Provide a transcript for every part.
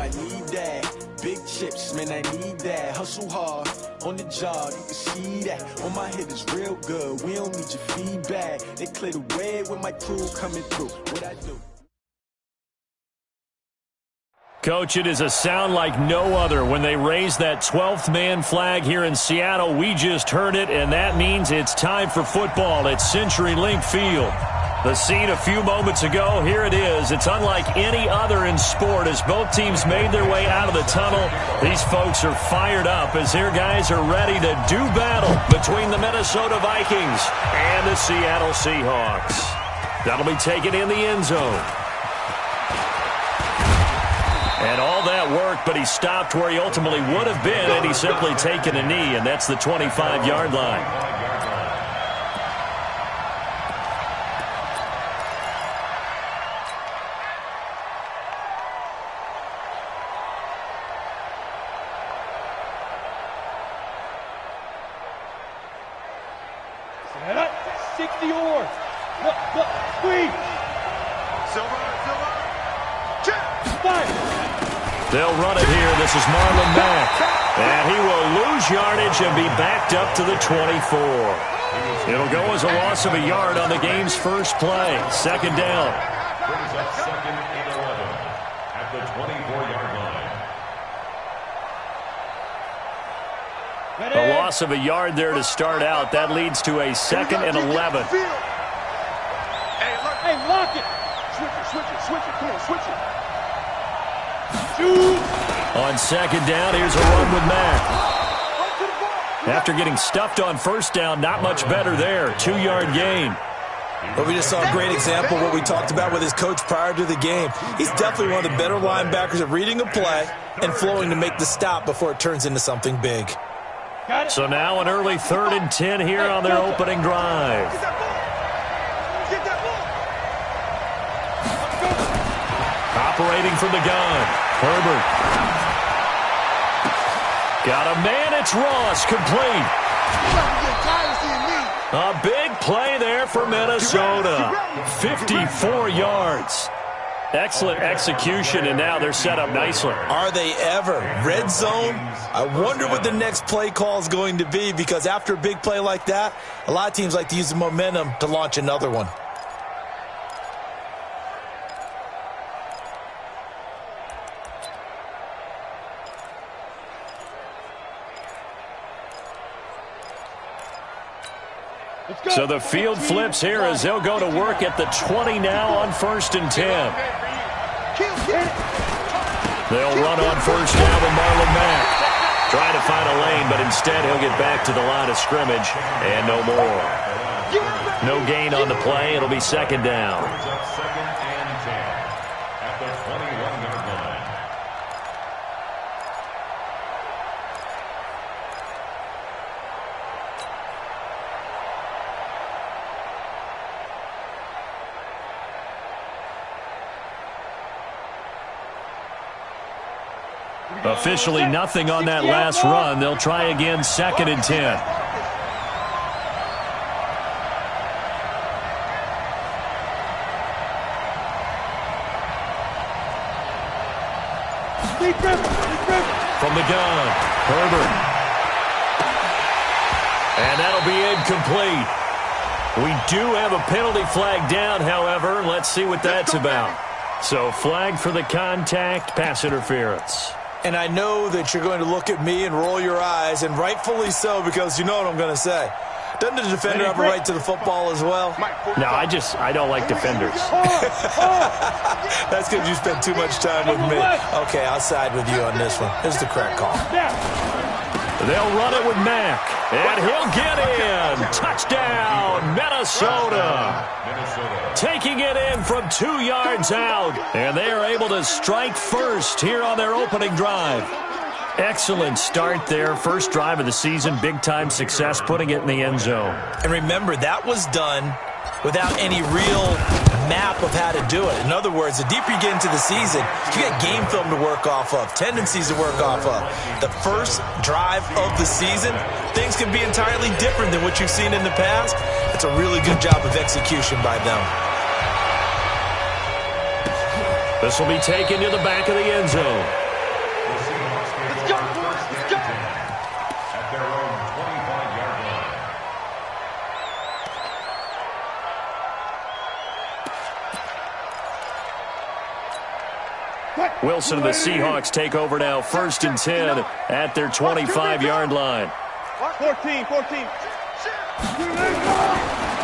I need that. Big chips, man, I need that. Hustle hard on the job, you can see that. On my hit is real good, we don't need your feedback. They clear the way with my crew coming through. What I do? Coach, it is a sound like no other when they raise that 12th man flag here in Seattle. We just heard it, and that means it's time for football at CenturyLink Field. The scene a few moments ago, here it is. It's unlike any other in sport as both teams made their way out of the tunnel. These folks are fired up as their guys are ready to do battle between the Minnesota Vikings and the Seattle Seahawks. That'll be taken in the end zone. And all that worked, but he stopped where he ultimately would have been, and he's simply taken a knee, and that's the 25-yard line. They'll run it here. This is Marlon Mack. And he will lose yardage and be backed up to the 24. It'll go as a loss of a yard on the game's first play. Second down. Brings up second and 11 at the 24-yard line. A loss of a yard there to start out. That leads to a second and 11. Hey, lock it. Switch it. Come on, switch it. On second down, here's a run with Mack. After getting stuffed on first down, not much better there. 2-yard gain. Well, we just saw a great example of what we talked about with his coach prior to the game. He's definitely one of the better linebackers at reading a play and flowing to make the stop before it turns into something big. So now an early 3rd and 10 here on their opening drive. Operating from the gun, Herbert. Got a man, it's Ross, complete. A big play there for Minnesota. 54 yards. Excellent execution, and now they're set up nicely. Are they ever? Red zone? I wonder what the next play call is going to be, because after a big play like that, a lot of teams like to use the momentum to launch another one. So the field flips here as they'll go to work at the 20 now on 1st and 10. They'll run on first down with Marlon Mack. Trying to find a lane, but instead he'll get back to the line of scrimmage and no more. No gain on the play. It'll be second down. Second and 10 at the 21-yard line. Officially nothing on that last run. They'll try again, 2nd and 10. From the gun, Herbert. And that'll be incomplete. We do have a penalty flag down, however. Let's see what that's about. So flag for the contact, pass interference. And I know that you're going to look at me and roll your eyes, and rightfully so, because you know what I'm going to say. Doesn't the defender have a right to the football as well? No, I don't like defenders. That's because you spend too much time with me. Okay, I'll side with you on this one. This is the correct call. They'll run it with Mack, and he'll get in. Touchdown, Minnesota. Taking it in from 2 yards out, and they are able to strike first here on their opening drive. Excellent start there. First drive of the season, big-time success, putting it in the end zone. And remember, that was done without any real map of how to do it. In other words, the deeper you get into the season, you get game film to work off of, tendencies to work off of. The first drive of the season, things can be entirely different than what you've seen in the past. It's a really good job of execution by them. This will be taken to the back of the end zone. Wilson and the Seahawks take over now, 1st and 10 at their 25-yard line. 14.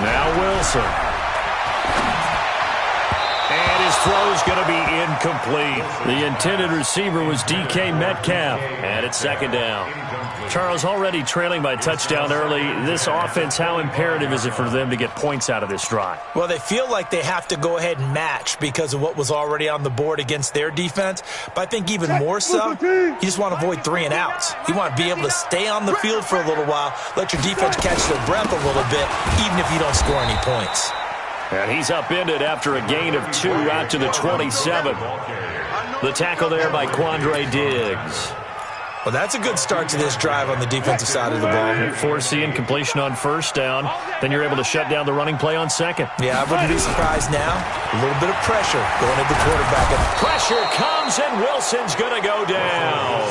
Now Wilson. And his throw is going to be incomplete. The intended receiver was DK Metcalf, and it's 2nd down. Charles, already trailing by touchdown early. This offense, how imperative is it for them to get points out of this drive? Well, they feel like they have to go ahead and match because of what was already on the board against their defense. But I think even more so, you just want to avoid 3 and outs. You want to be able to stay on the field for a little while, let your defense catch their breath a little bit, even if you don't score any points. And he's upended after a gain of 2 out to the 27. The tackle there by Quandre Diggs. Well, that's a good start to this drive on the defensive side of the ball. Force the incompletion on 1st down. Then you're able to shut down the running play on 2nd. Yeah, I wouldn't be surprised now. A little bit of pressure going at the quarterback. Pressure comes, and Wilson's going to go down.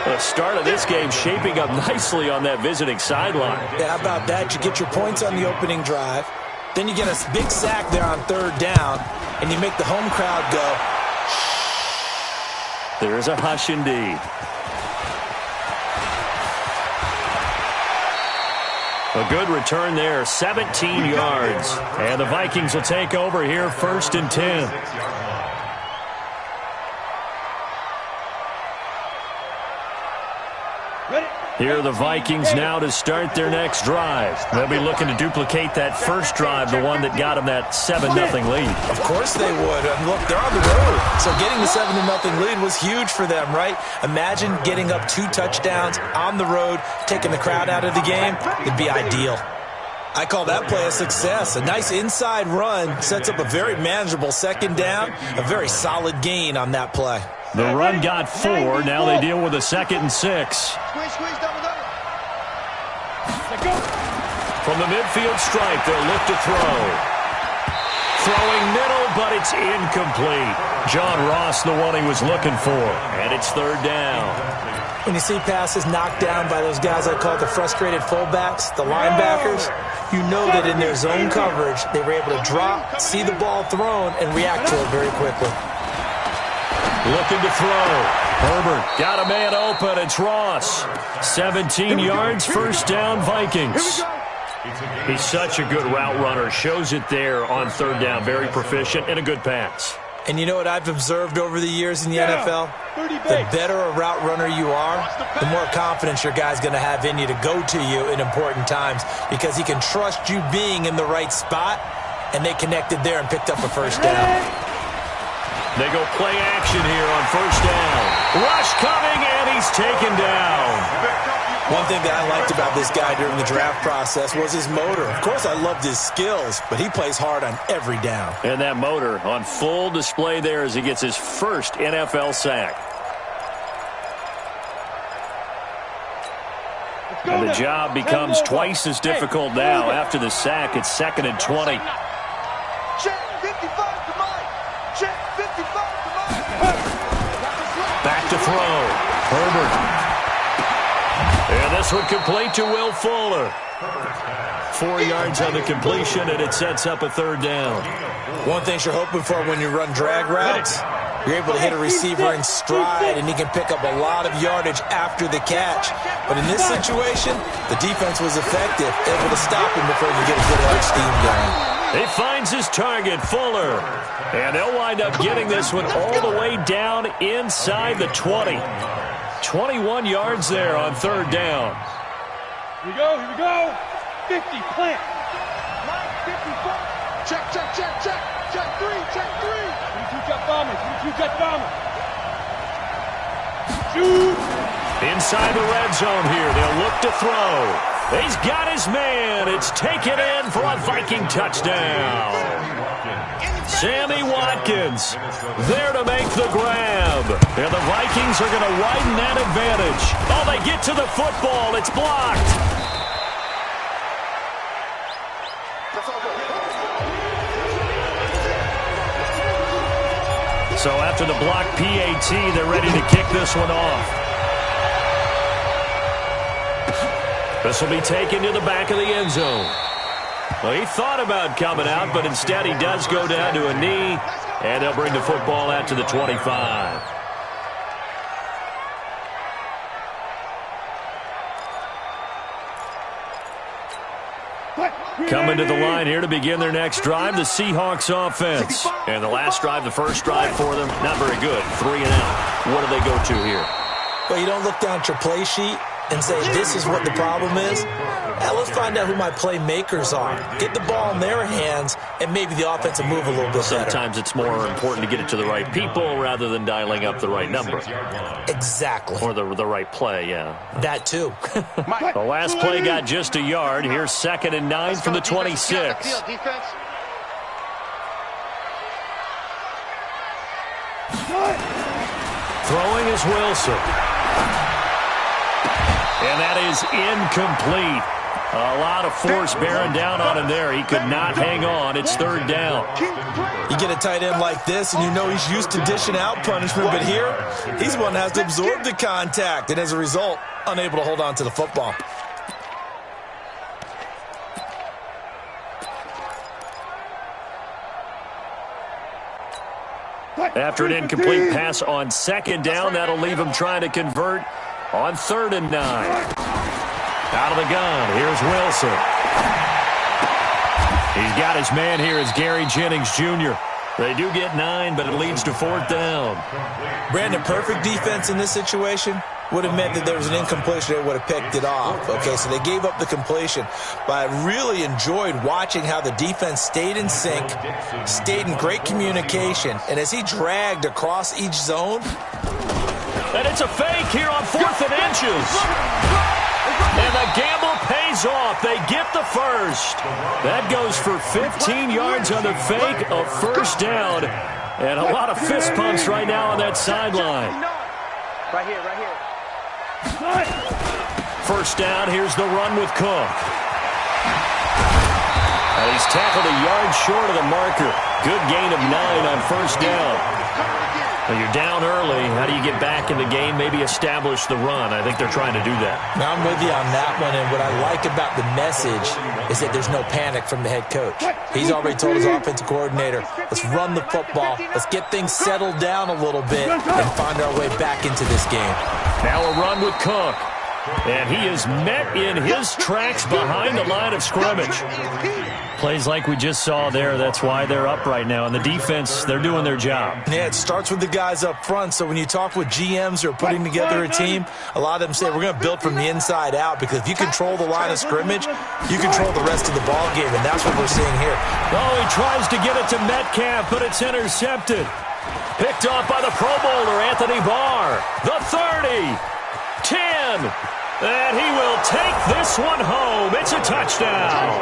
The start of this game shaping up nicely on that visiting sideline. Yeah, how about that? You get your points on the opening drive. Then you get a big sack there on 3rd down, and you make the home crowd go. There is a hush indeed. A good return there, 17 yards. And the Vikings will take over here, 1st and 10. Here are the Vikings now to start their next drive. They'll be looking to duplicate that first drive, the one that got them that 7-0 lead. Of course they would. And look, they're on the road. So getting the 7-0 lead was huge for them, right? Imagine getting up 2 touchdowns on the road, taking the crowd out of the game. It'd be ideal. I call that play a success. A nice inside run sets up a very manageable 2nd down. A very solid gain on that play. The run got 4. Now they deal with a 2nd and 6. From the midfield stripe, they'll look to throw. Throwing middle, but it's incomplete. John Ross, the one he was looking for. And it's 3rd down. When you see passes knocked down by those guys I call the frustrated fullbacks, the linebackers, you know that in their zone coverage, they were able to drop, see the ball thrown, and react to it very quickly. Looking to throw. Herbert got a man open. It's Ross. 17 yards, 1st down, Vikings. He's such a good route runner. Shows it there on 3rd down. Very proficient and a good pass. And you know what I've observed over the years in the NFL? The better a route runner you are, the more confidence your guy's going to have in you to go to you in important times because he can trust you being in the right spot, and they connected there and picked up a 1st down. They go play action here on 1st down. Rush coming, and he's taken down. One thing that I liked about this guy during the draft process was his motor. Of course, I loved his skills, but he plays hard on every down. And that motor on full display there as he gets his first NFL sack. And the job becomes twice as difficult now. After the sack, it's 2nd and 20. Back to throw. Herbert. And this one complete to Will Fuller. 4 yards on the completion, and it sets up a 3rd down. One thing you're hoping for when you run drag routes, you're able to hit a receiver in stride, and he can pick up a lot of yardage after the catch. But in this situation, the defense was effective, able to stop him before he could get a good arch steam going. He finds his target, Fuller. And they'll wind up getting this one all the way down inside the 20. 21 yards there on 3rd down. Here we go. 50, plant. 54. Check. Check 3. 22 jet bomber. Shoot. Inside the red zone here. They'll look to throw. He's got his man. It's taken in for a Viking touchdown. Sammy Watkins there to make the grab. And the Vikings are going to widen that advantage. Oh, they get to the football. It's blocked. So after the block PAT, they're ready to kick this one off. This will be taken to the back of the end zone. Well, he thought about coming out, but instead he does go down to a knee. And they'll bring the football out to the 25. Coming to the line here to begin their next drive, the Seahawks offense. And the last drive, the first drive for them, not very good. 3 and out. What do they go to here? Well, you don't look down at your play sheet and say, this is what the problem is. Now, let's find out who my playmakers are. Get the ball in their hands, and maybe the offense will move a little bit better. Sometimes it's more important to get it to the right people rather than dialing up the right number. Exactly. Or the right play, yeah. That, too. The last play got just a yard. Here's 2nd and 9 from the 26. Throwing is Wilson. And that is incomplete. A lot of force bearing down on him there. He could not hang on. It's 3rd down. You get a tight end like this, and you know he's used to dishing out punishment, but here, he's the one that has to absorb the contact, and as a result, unable to hold on to the football. After an incomplete pass on 2nd down, that'll leave him trying to convert on 3rd and 9. Out of the gun, here's Wilson. He's got his man here as Gary Jennings Jr. They do get 9, but it leads to 4th down. Brandon, perfect defense in this situation would have meant that there was an incompletion. They would have picked it off. Okay, so they gave up the completion. But I really enjoyed watching how the defense stayed in sync, stayed in great communication, and as he dragged across each zone. And it's a fake here on 4th and inches. And the gamble pays off. They get the first. That goes for 15 yards on the fake, a 1st down. And a lot of fist pumps right now on that sideline. Right here, right here. 1st down, here's the run with Cook. And he's tackled a yard short of the marker. Good gain of 9 on 1st down. Well, you're down early. How do you get back in the game? Maybe establish the run. I think they're trying to do that. Now, I'm with you on that one, and what I like about the message is that there's no panic from the head coach. He's already told his offensive coordinator, let's run the football, let's get things settled down a little bit, and find our way back into this game. Now a run with Cook. And he is met in his tracks behind the line of scrimmage. Plays like we just saw there. That's why they're up right now. And the defense, they're doing their job. Yeah, it starts with the guys up front. So when you talk with GMs who are putting together a team, a lot of them say we're going to build from the inside out, because if you control the line of scrimmage, you control the rest of the ball game, and that's what we're seeing here. Oh, he tries to get it to Metcalf, but it's intercepted. Picked off by the Pro Bowler, Anthony Barr. The 30. 10. And he will take this one home. It's a touchdown.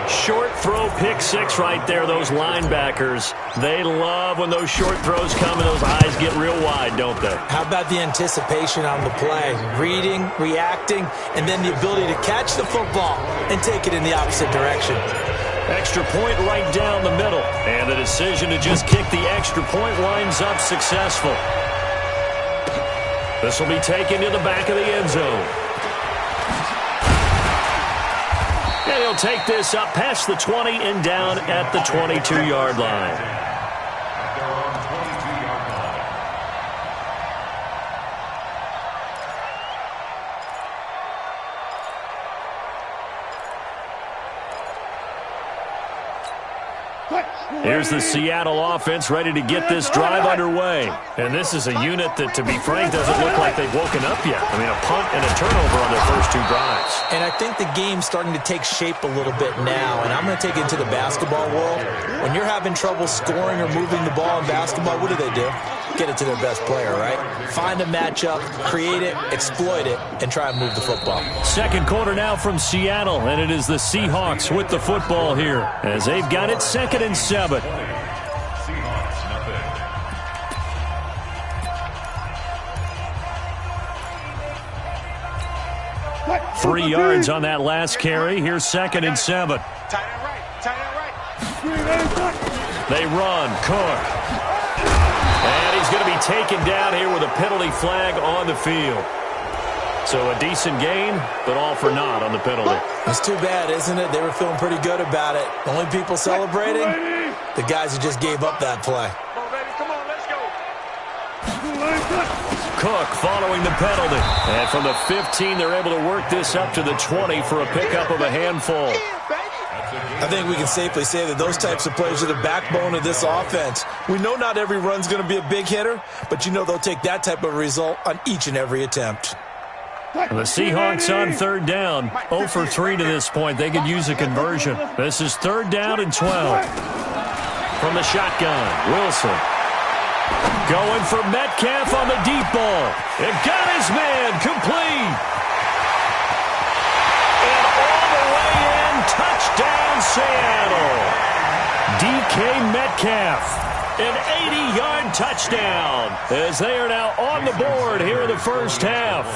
Short throw, pick 6 right there. Those linebackers, they love when those short throws come and those eyes get real wide, don't they? How about the anticipation on the play? Reading, reacting, and then the ability to catch the football and take it in the opposite direction. Extra point right down the middle. And the decision to just kick the extra point winds up successful. This will be taken to the back of the end zone. And he'll take this up past the 20 and down at the 22-yard line. Here's the Seattle offense ready to get this drive underway. And this is a unit that, to be frank, doesn't look like they've woken up yet. I mean, a punt and a turnover on their first 2 drives. And I think the game's starting to take shape a little bit now. And I'm going to take it into the basketball world. When you're having trouble scoring or moving the ball in basketball, what do? Get it to their best player, right? Find a matchup, create it, exploit it, and try and move the football. 2nd quarter now from Seattle, and it is the Seahawks with the football here as they've got it 2nd and 7. What? 3 yards on that last carry. Here's 2nd and 7. Tight end right. Tight end right. They run. Cook. And he's going to be taken down here with a penalty flag on the field. So a decent gain, but all for naught on the penalty. It's too bad, isn't it? They were feeling pretty good about it. Only people celebrating the guys who just gave up that play. Come on, baby. Come on, let's go. Cook following the penalty. And from the 15, they're able to work this up to the 20 for a pickup of a handful. I think we can safely say that those types of players are the backbone of this offense. We know not every run's going to be a big hitter, but you know they'll take that type of result on each and every attempt. The Seahawks on third down. 0 for 3 to this point. They could use a conversion. This is third down and 12. From the shotgun, Wilson. Going for Metcalf on the deep ball. It got his man complete. And all the way in, touchdown Seattle. DK Metcalf. An 80-yard touchdown as they are now on the board here in the first half.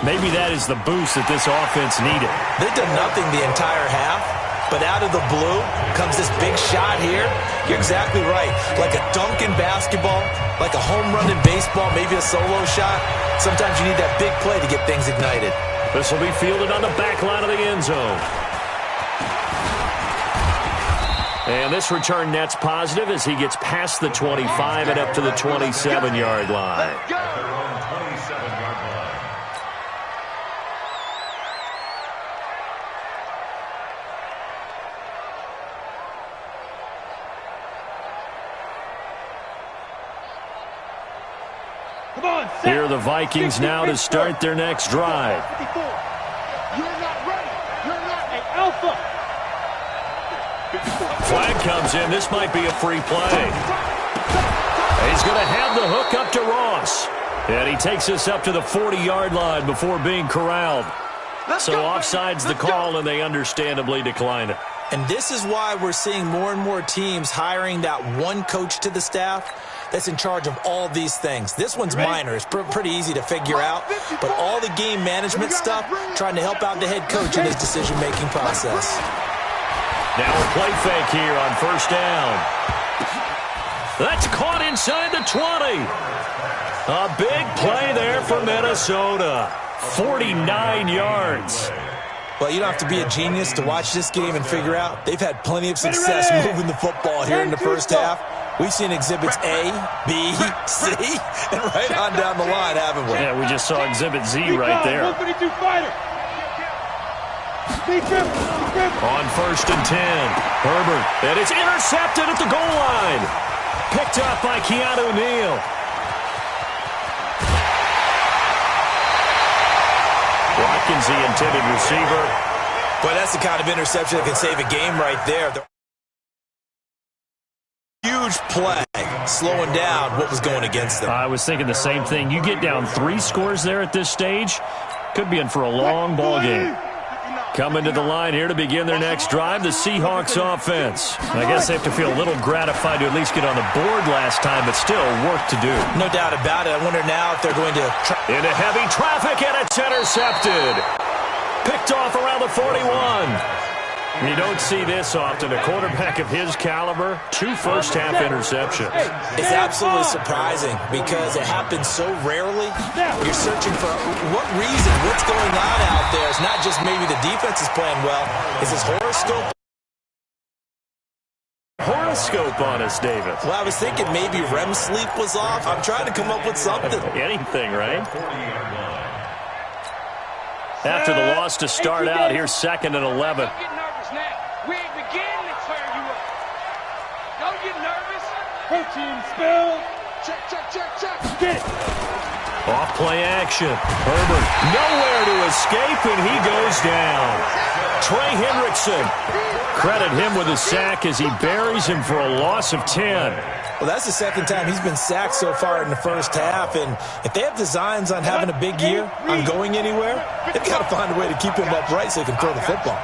Maybe that is the boost that this offense needed. They've done nothing the entire half, but out of the blue comes this big shot here. You're exactly right. Like a dunk in basketball, like a home run in baseball, maybe a solo shot. Sometimes you need that big play to get things ignited. This will be fielded on the back line of the end zone. And this return net's positive as he gets past the 25 and up to the 27-yard line. Here are the Vikings now to start their next drive. You're not ready. You're not an alpha. Flag comes in. This might be a free play. He's going to have the hook up to Ross. And he takes us up to the 40-yard line before being corralled. So offside's the call, and they understandably decline it. And this is why we're seeing more and more teams hiring that one coach to the staff that's in charge of all these things. This one's minor. It's pretty easy to figure out. But all the game management stuff, trying to help out the head coach in his decision-making process. Now a play fake here on first down. That's caught inside the 20. A big play there for Minnesota. 49 yards. Well, you don't have to be a genius to watch this game and figure out they've had plenty of success moving the football here in the first half. We've seen exhibits A, B, C, and right on down the line, haven't we? Yeah, we just saw exhibit Z right there. On first and 10, Herbert, and it's intercepted at the goal line. Picked up by Keanu Neal. Watkins, the intended receiver. Boy, that's the kind of interception that can save a game right there. Huge play, slowing down what was going against them. I was thinking the same thing. You get down 3 scores there at this stage, could be in for a long ball game. Coming to the line here to begin their next drive, the Seahawks offense. I guess they have to feel a little gratified to at least get on the board last time, but still work to do. No doubt about it. I wonder now if they're going to... Into heavy traffic, and it's intercepted. Picked off around the 41. You don't see this often. A quarterback of his caliber, 2 first-half interceptions. It's absolutely surprising because it happens so rarely. You're searching for what reason, what's going on out there. It's not just maybe the defense is playing well. It's his horoscope. Horoscope on us, David. Well, I was thinking maybe REM sleep was off. I'm trying to come up with something. Anything, right? After the loss to start out, here's 2nd and 11. We ain't beginning to clear you up. Don't get nervous. Protein spill. Check, check, check, check. Get it. Off play action. Herbert nowhere to escape, and he goes down. Trey Hendrickson. Credit him with a sack as he buries him for a loss of 10. Well, that's the 2nd time he's been sacked so far in the first half, and if they have designs on having a big year, on going anywhere, they've got to find a way to keep him upright so they can throw the football.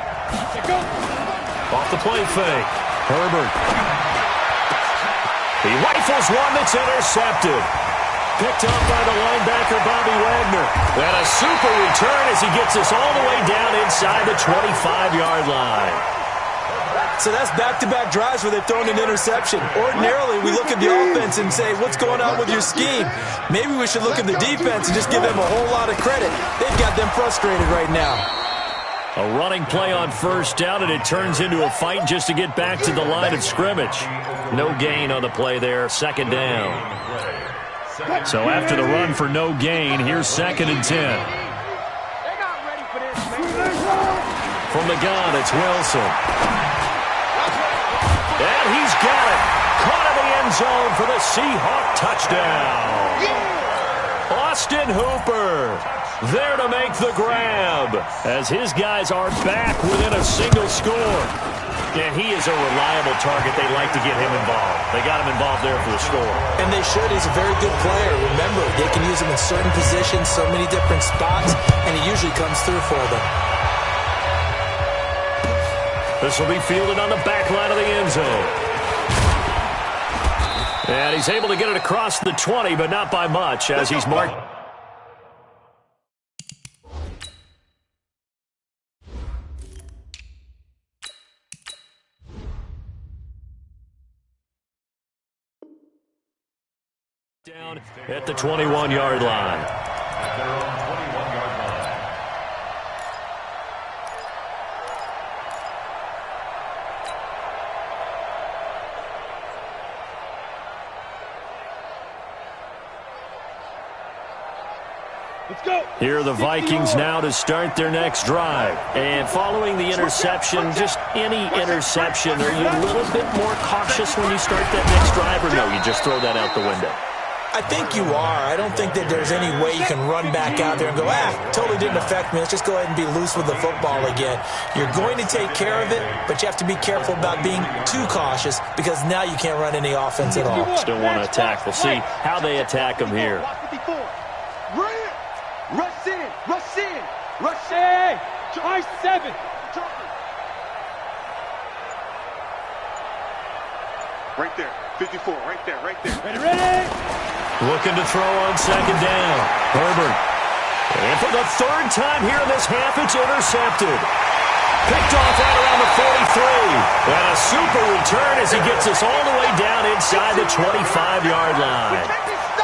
Off the play fake. Herbert. He rifles one that's intercepted. Picked up by the linebacker, Bobby Wagner. And a super return as he gets us all the way down inside the 25-yard line. So that's back-to-back drives where they've thrown an interception. Ordinarily, we look at the offense and say, what's going on with your scheme? Maybe we should look at the defense and just give them a whole lot of credit. They've got them frustrated right now. A running play on first down, and it turns into a fight just to get back to the line of scrimmage. No gain on the play there, second down. So after the run for no gain, here's 2nd and 10. From the gun, it's Wilson. And he's got it. Caught in the end zone for the Seahawk touchdown. Austin Hooper there to make the grab as his guys are back within a single score. And he is a reliable target. They like to get him involved. They got him involved there for the score. And they should. He's a very good player. Remember, they can use him in certain positions, so many different spots, and he usually comes through for them. This will be fielded on the back line of the end zone. And he's able to get it across the 20, but not by much as he's marked. Down at the 21-yard line. At their own 21-yard line. Let's go. Here are the Vikings now to start their next drive. And following the interception, just any interception, are you a little bit more cautious when you start that next drive, or no, you just throw that out the window? I think you are. I don't think that there's any way you can run back out there and go, totally didn't affect me. Let's just go ahead and be loose with the football again. You're going to take care of it, but you have to be careful about being too cautious because now you can't run any offense at all. Still want to attack. We'll see how they attack them here. Rush in! Rush in! Rush in! Try 7. Right there. 54. Right there. Right there. Ready. Looking to throw on second down. Herbert. And for the third time here in this half, it's intercepted. Picked off right around the 43. And a super return as he gets us all the way down inside the 25-yard line.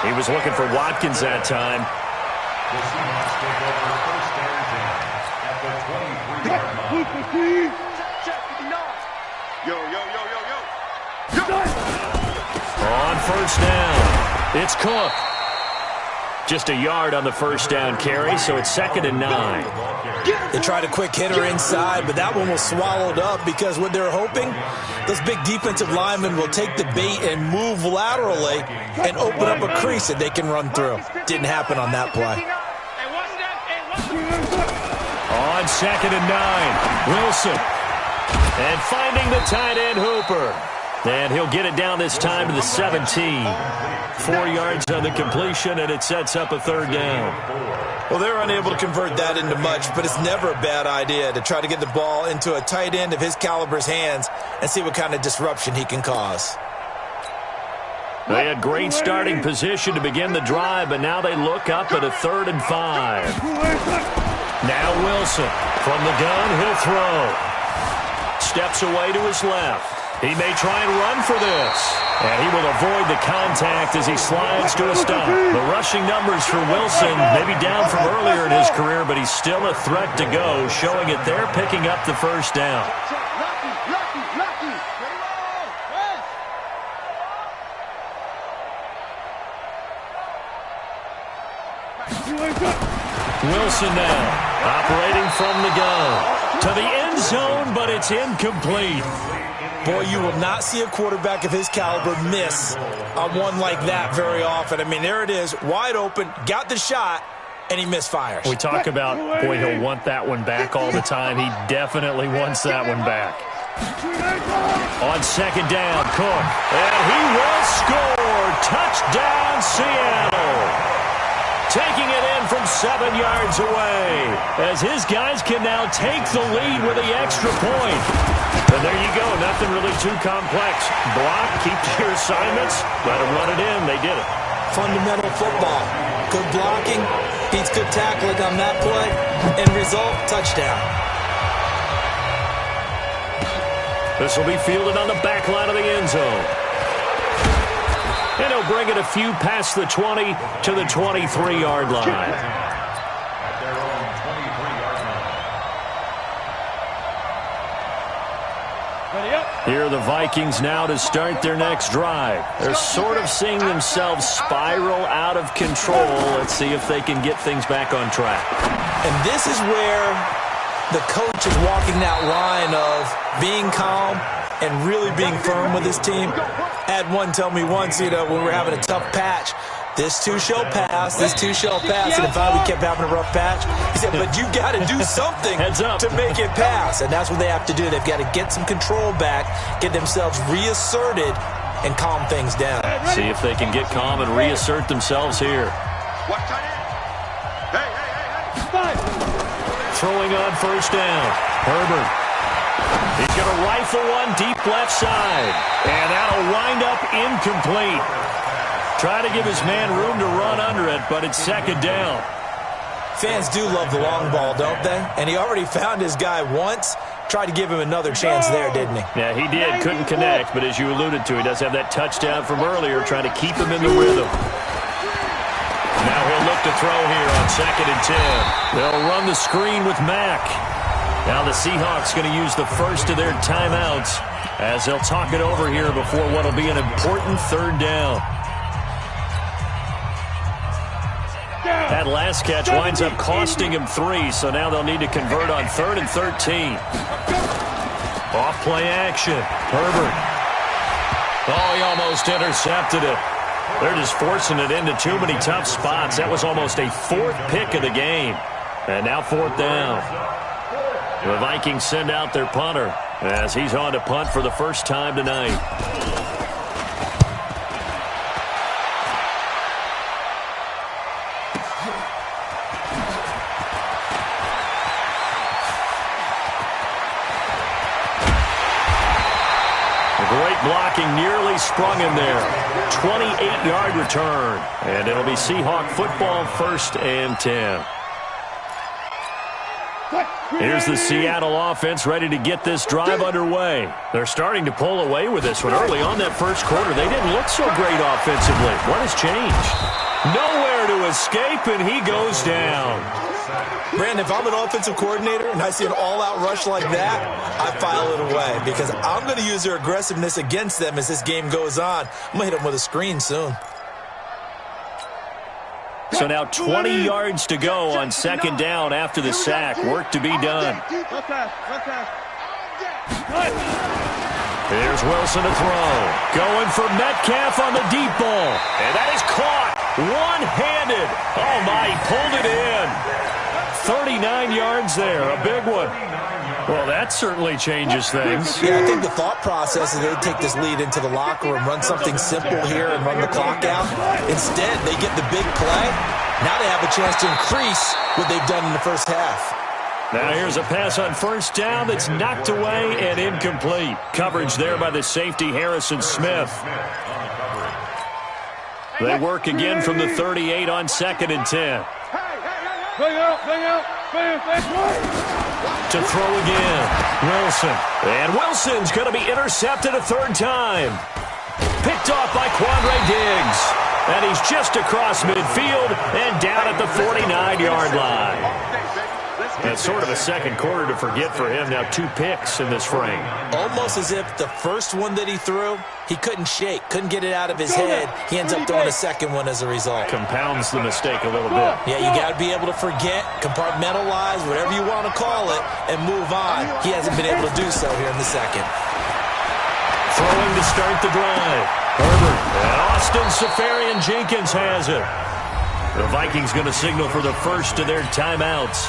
He was looking for Watkins that time. The Seahawks take over first and 10 at the 23-yard line. Yo, yo, yo, yo, yo. On first down, it's Cook. Just a yard on the first down carry, so it's 2nd and 9. They tried a quick hitter inside, but that one was swallowed up because what they're hoping, those big defensive linemen will take the bait and move laterally and open up a crease that they can run through. Didn't happen on that play. On 2nd and 9, Wilson. And finding the tight end, Hooper. And he'll get it down this time to the 17. 4 yards on the completion, and it sets up a third down. Well, they're unable to convert that into much, but it's never a bad idea to try to get the ball into a tight end of his caliber's hands and see what kind of disruption he can cause. They had great starting position to begin the drive, but now they look up at a 3rd and 5. Now Wilson. From the gun, he'll throw. Steps away to his left. He may try and run for this. And he will avoid the contact as he slides to a stop. The rushing numbers for Wilson may be down from earlier in his career, but he's still a threat to go, showing it they're picking up the first down. Wilson now, operating from the gun. To the end zone, but it's incomplete. Boy, you will not see a quarterback of his caliber miss on one like that very often. I mean, there it is, wide open, got the shot, and he misfires. We talk about, boy, he'll want that one back all the time. He definitely wants that one back. On second down, Cook. And he will score. Touchdown, Seattle. Taking it in from 7 yards away as his guys can now take the lead with the extra point. And there you go. Nothing really too complex. Block, keep to your assignments, let them run it in. They did it. Fundamental football. Good blocking, beats good tackling on that play. End result, touchdown. This will be fielded on the back line of the end zone. And he'll bring it a few past the 20 to the 23-yard line. At their own 23-yard line. Here are the Vikings now to start their next drive. They're sort of seeing themselves spiral out of control. Let's see if they can get things back on track. And this is where the coach is walking that line of being calm and really being firm with his team. I had one tell me once, when we were having a tough patch, this too shall pass, this too shall pass. And if we kept having a rough patch, he said, but you got to do something to make it pass. And that's what they have to do. They've got to get some control back, get themselves reasserted, and calm things down. See if they can get calm and reassert themselves here. What tight end? Hey. Throwing on first down. Herbert. He's going to rifle one deep left side. And that'll wind up incomplete. Try to give his man room to run under it, but it's second down. Fans do love the long ball, don't they? And he already found his guy once. Tried to give him another chance there, didn't he? Yeah, he did. Couldn't connect, but as you alluded to, he does have that touchdown from earlier, trying to keep him in the rhythm. Now he'll look to throw here on 2nd and 10. They'll run the screen with Mack. Now the Seahawks going to use the first of their timeouts as they'll talk it over here before what will be an important third down. That last catch winds up costing him 3, so now they'll need to convert on 3rd and 13. Off play action. Herbert. Oh, he almost intercepted it. They're just forcing it into too many tough spots. That was almost a 4th pick of the game. And now 4th down. The Vikings send out their punter as he's on to punt for the first time tonight. Great blocking, nearly sprung him there. 28-yard return. And it'll be Seahawk football, 1st and 10. Here's the Seattle offense ready to get this drive underway. They're starting to pull away with this one. Early on that first quarter, they didn't look so great offensively. What has changed? Nowhere to escape, and he goes down. Brandon, if I'm an offensive coordinator and I see an all-out rush like that, I file it away because I'm going to use their aggressiveness against them as this game goes on. I'm going to hit them with a screen soon. So now 20 yards to go on 2nd down after the sack. Work to be done. Here's Wilson to throw. Going for Metcalf on the deep ball. And that is caught one-handed. Oh, my, he pulled it in. 39 yards there, a big one. Well, that certainly changes things. Yeah, I think the thought process is they'd take this lead into the locker room, run something simple here and run the clock out. Instead, they get the big play. Now they have a chance to increase what they've done in the first half. Now here's a pass on first down that's knocked away and incomplete. Coverage there by the safety, Harrison Smith. They work again from the 38 on 2nd and 10. To throw again, Wilson. And Wilson's going to be intercepted a 3rd time. Picked off by Quandre Diggs. And he's just across midfield and down at the 49-yard line. That's sort of a second quarter to forget for him. Now 2 picks in this frame. Almost as if the first one that he threw, he couldn't shake, couldn't get it out of his head. He ends up throwing a second one as a result. Compounds the mistake a little bit. Yeah, you got to be able to forget, compartmentalize, whatever you want to call it, and move on. He hasn't been able to do so here in the second. Throwing to start the drive. Herbert. And Austin Seferian-Jenkins has it. The Vikings going to signal for the first of their timeouts,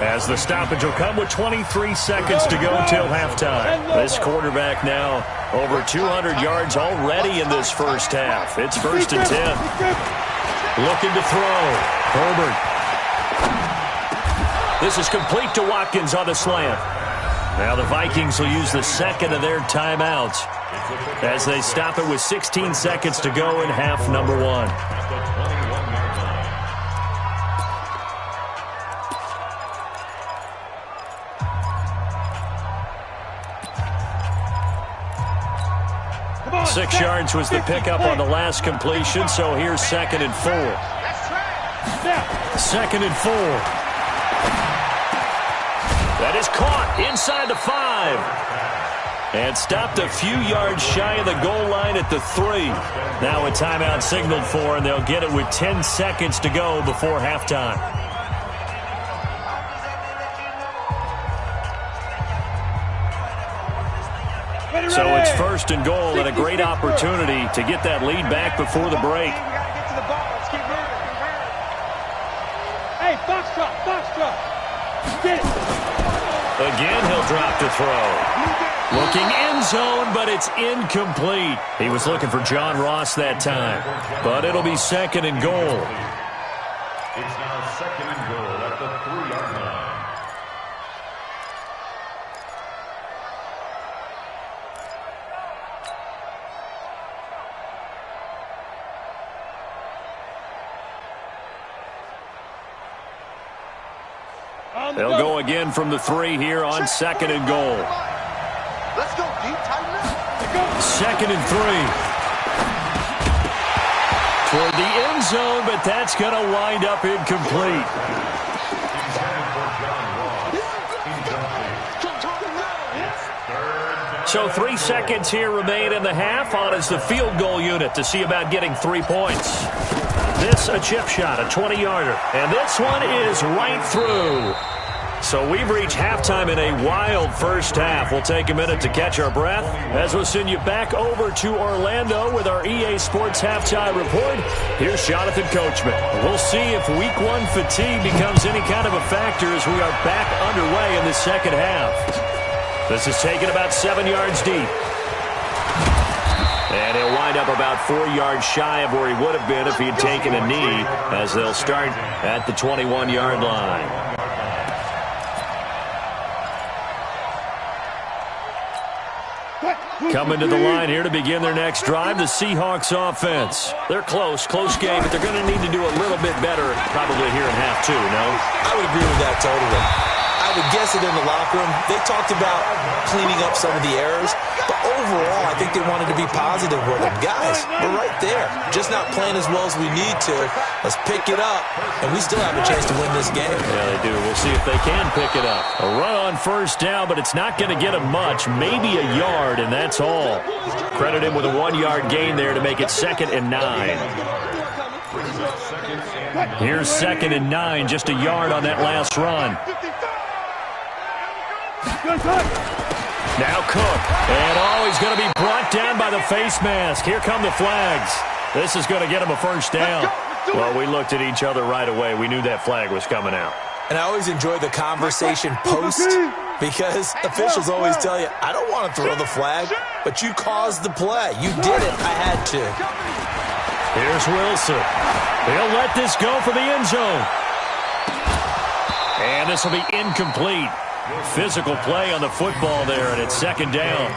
as the stoppage will come with 23 seconds to go till halftime. This quarterback now over 200 yards already in this first half. It's 1st and 10. Looking to throw. Herbert. This is complete to Watkins on the slant. Now the Vikings will use the second of their timeouts as they stop it with 16 seconds to go in half number 1. 6 yards was the pickup on the last completion, so here's 2nd and 4. 2nd and 4. That is caught inside the 5. And stopped a few yards shy of the goal line at the 3. Now a timeout signaled for, and they'll get it with 10 seconds to go before halftime. So it's first and goal and a great opportunity to get that lead back before the break. Hey, Foxtrot, Foxtrot. Get it. Again, he'll drop to throw. Looking end zone, but it's incomplete. He was looking for John Ross that time. But it'll be second and goal. It's now second and goal at the 3-yard line. They'll go again from the 3 here on second and goal. Let's go, deep, tighten up. Second and 3. Toward the end zone, but that's going to wind up incomplete. So 3 seconds here remain in the half. On is the field goal unit to see about getting 3 points. This a chip shot, a 20-yarder. And this one is right through. So we've reached halftime in a wild first half. We'll take a minute to catch our breath as we'll send you back over to Orlando with our EA Sports Halftime Report. Here's Jonathan Coachman. We'll see if Week 1 fatigue becomes any kind of a factor as we are back underway in the second half. This is taken about 7 yards deep. And he'll wind up about 4 yards shy of where he would have been if he had taken a knee, as they'll start at the 21-yard line. Coming to the line here to begin their next drive, the Seahawks offense. They're close game, but they're going to need to do a little bit better probably here in half 2, no? I would agree with that totally. I would guess it in the locker room. They talked about cleaning up some of the errors, but overall, I think they wanted to be positive with them. Guys, we're right there. Just not playing as well as we need to. Let's pick it up, and we still have a chance to win this game. Yeah, they do. We'll see if they can pick it up. A run on first down, but it's not going to get them much. Maybe a yard, and that's all. Credit him with a 1-yard gain there to make it 2nd and 9. Here's 2nd and 9, just a yard on that last run. Now Cook, and he's going to be brought down by the face mask. Here come the flags. This is going to get him a first down. Well, we looked at each other right away. We knew that flag was coming out. And I always enjoy the conversation post, because officials always tell you, I don't want to throw the flag, but you caused the play. You did it. I had to. Here's Wilson. He'll let this go for the end zone. And this will be incomplete. Physical play on the football there, and it's 2nd down.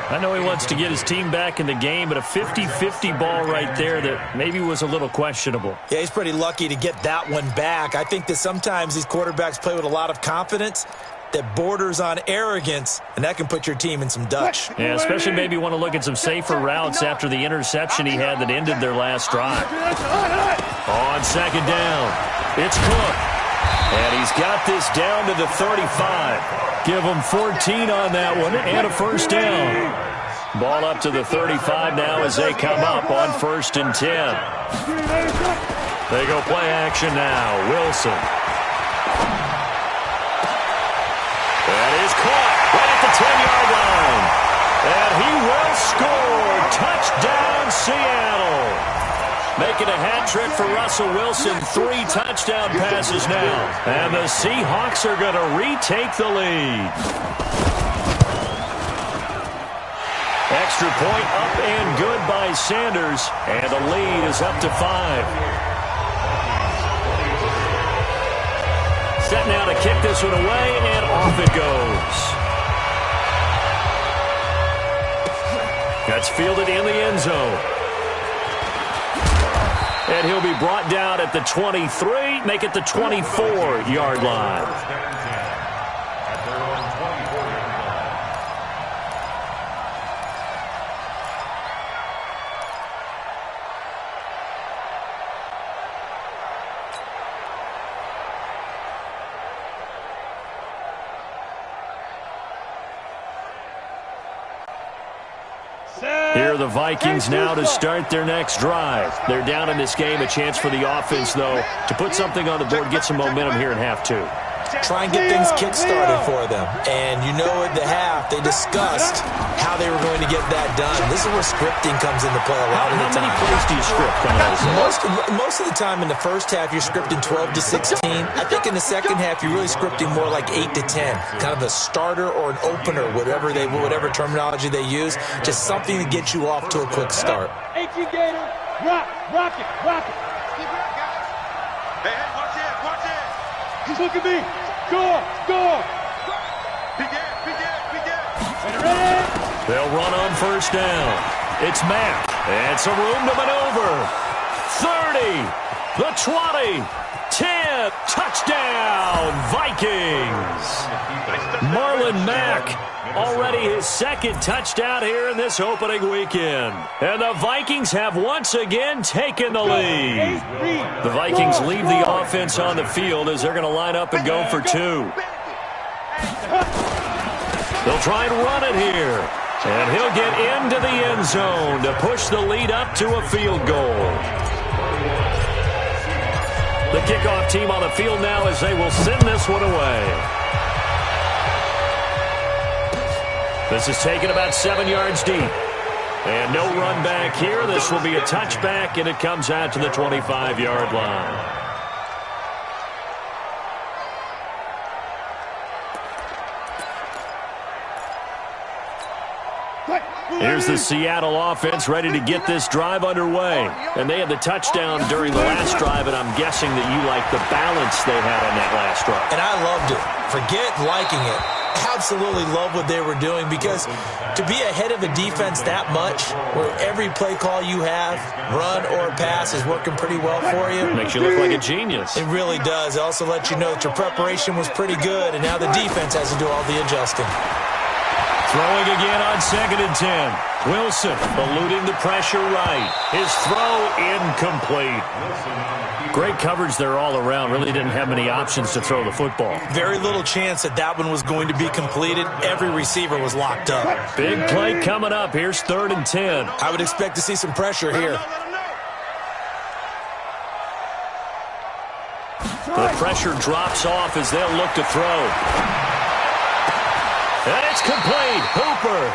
I know he wants to get his team back in the game, but a 50-50 ball right there that maybe was a little questionable. Yeah, he's pretty lucky to get that one back. I think that sometimes these quarterbacks play with a lot of confidence that borders on arrogance, and that can put your team in some Dutch. Yeah, especially maybe want to look at some safer routes after the interception he had that ended their last drive. On 2nd down, it's Cook. And he's got this down to the 35. Give him 14 on that one and a first down. Ball up to the 35 now as they come up on 1st and 10. They go play action now. Wilson. That is caught right at the 10-yard line. And he will score. Touchdown, Seattle. Making a hat trick for Russell Wilson. 3 touchdown passes now. And the Seahawks are going to retake the lead. Extra point up and good by Sanders. And the lead is up to 5. Set now to kick this one away, and off it goes. That's fielded in the end zone. And he'll be brought down at the 23, make it the 24-yard line. Here are the Vikings now to start their next drive. They're down in this game. A chance for the offense, though, to put something on the board, get some momentum here in half two. Try and get things kick-started for them. And you know at the half, they discussed how they were going to get that done. This is where scripting comes into play a lot of the time. How many plays do you script coming out of this? Most of the time in the first half, you're scripting 12 to 16. I think in the second half, you're really scripting more like 8 to 10. Kind of a starter or an opener, whatever terminology they use. Just something to get you off to a quick start. H.E. Gator, rock it. Keep it up, guys. Hey, watch it. Just look at me. Score. Ready? They'll run on first down. It's Mack. It's a room to maneuver. 30, the 20, 10, touchdown, Vikings. Marlon Mack, already his second touchdown here in this opening weekend. And the Vikings have once again taken the lead. The Vikings leave the offense on the field as they're going to line up and go for two. They'll try and run it here. And he'll get into the end zone to push the lead up to a field goal. The kickoff team on the field now as they will send this one away. This is taken about 7 yards deep. And no run back here. This will be a touchback, and it comes out to the 25-yard line. Here's the Seattle offense ready to get this drive underway. And they had the touchdown during the last drive, and I'm guessing that you like the balance they had on that last drive. And I loved it. Forget liking it. Absolutely love what they were doing, because to be ahead of a defense that much, where every play call you have, run or pass, is working pretty well for you. Makes you look like a genius. It really does. It also lets you know that your preparation was pretty good, and now the defense has to do all the adjusting. Throwing again on 2nd and 10. Wilson eluding the pressure right. His throw incomplete. Great coverage there all around. Really didn't have many options to throw the football. Very little chance that one was going to be completed. Every receiver was locked up. Big play coming up. Here's 3rd and 10. I would expect to see some pressure here. The pressure drops off as they'll look to throw. And it's complete. Hooper.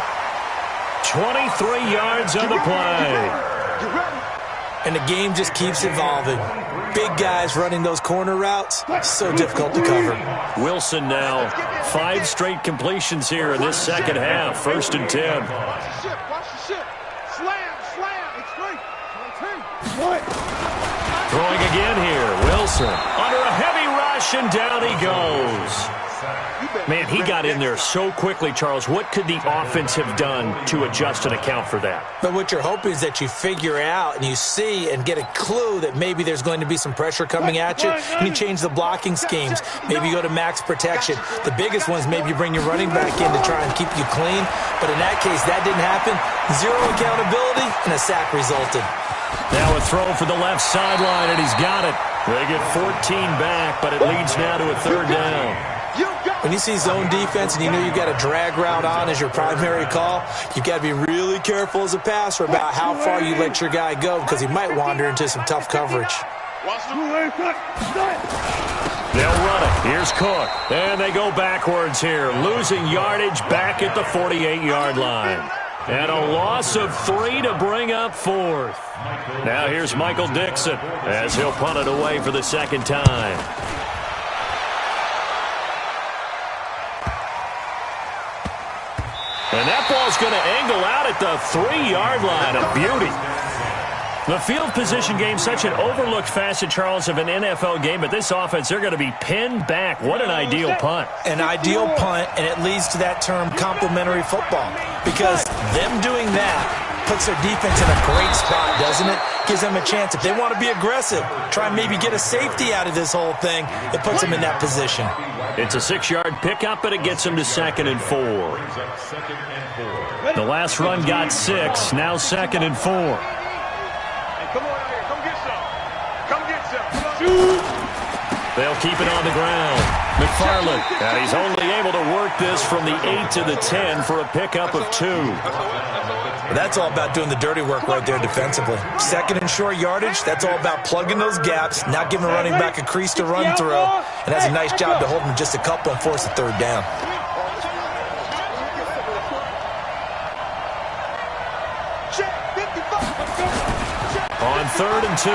23 yards on the play. And the game just keeps evolving. Big guys running those corner routes, so difficult to cover. Wilson now, 5 straight completions here in this second half. 1st and 10. Watch the ship. Slam. It's great. Throwing again here. Wilson under a heavy rush, and down he goes. Man, he got in there so quickly, Charles. What could the offense have done to adjust and account for that? But what you're hoping is that you figure out and you see and get a clue that maybe there's going to be some pressure coming at you, and you change the blocking schemes. Maybe you go to max protection. The biggest one is maybe you bring your running back in to try and keep you clean. But in that case, that didn't happen. Zero accountability, and a sack resulted. Now a throw for the left sideline, and he's got it. They get 14 back, but it leads now to a 3rd down. When you see zone defense and you know you've got a drag route on as your primary call, you've got to be really careful as a passer about how far you let your guy go, because he might wander into some tough coverage. They'll run it. Here's Cook. And they go backwards here, losing yardage back at the 48-yard line. And a loss of 3 to bring up 4th. Now here's Michael Dixon as he'll punt it away for the 2nd time. And that ball's going to angle out at the 3-yard line. A beauty. The field position game, such an overlooked facet, Charles, of an NFL game. But this offense, they're going to be pinned back. What an ideal punt. An ideal punt, and it leads to that term complementary football. Because them doing that puts their defense in a great spot, doesn't it? Gives them a chance. If they want to be aggressive, try and maybe get a safety out of this whole thing, it puts them in that position. It's a 6-yard pickup, but it gets them to 2nd and 4. The last run got 6, now 2nd and 4. Come on out here. Come get some. They'll keep it on the ground. McFarland. And he's only able to work this from the 8 to the 10 for a pickup of 2. That's all about doing the dirty work right there defensively. Second and short yardage, that's all about plugging those gaps, not giving running back a crease to run through, and that's a nice job to hold him just a couple and force a third down. On 3rd and 2,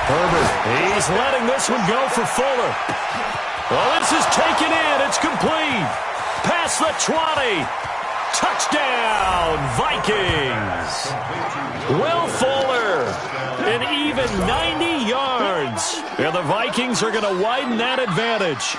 Herbert, he's letting this one go for Fuller. Well, this is taken in. It's complete. Past the 20. Touchdown, Vikings. Will Fuller, an even 90 yards. And the Vikings are going to widen that advantage.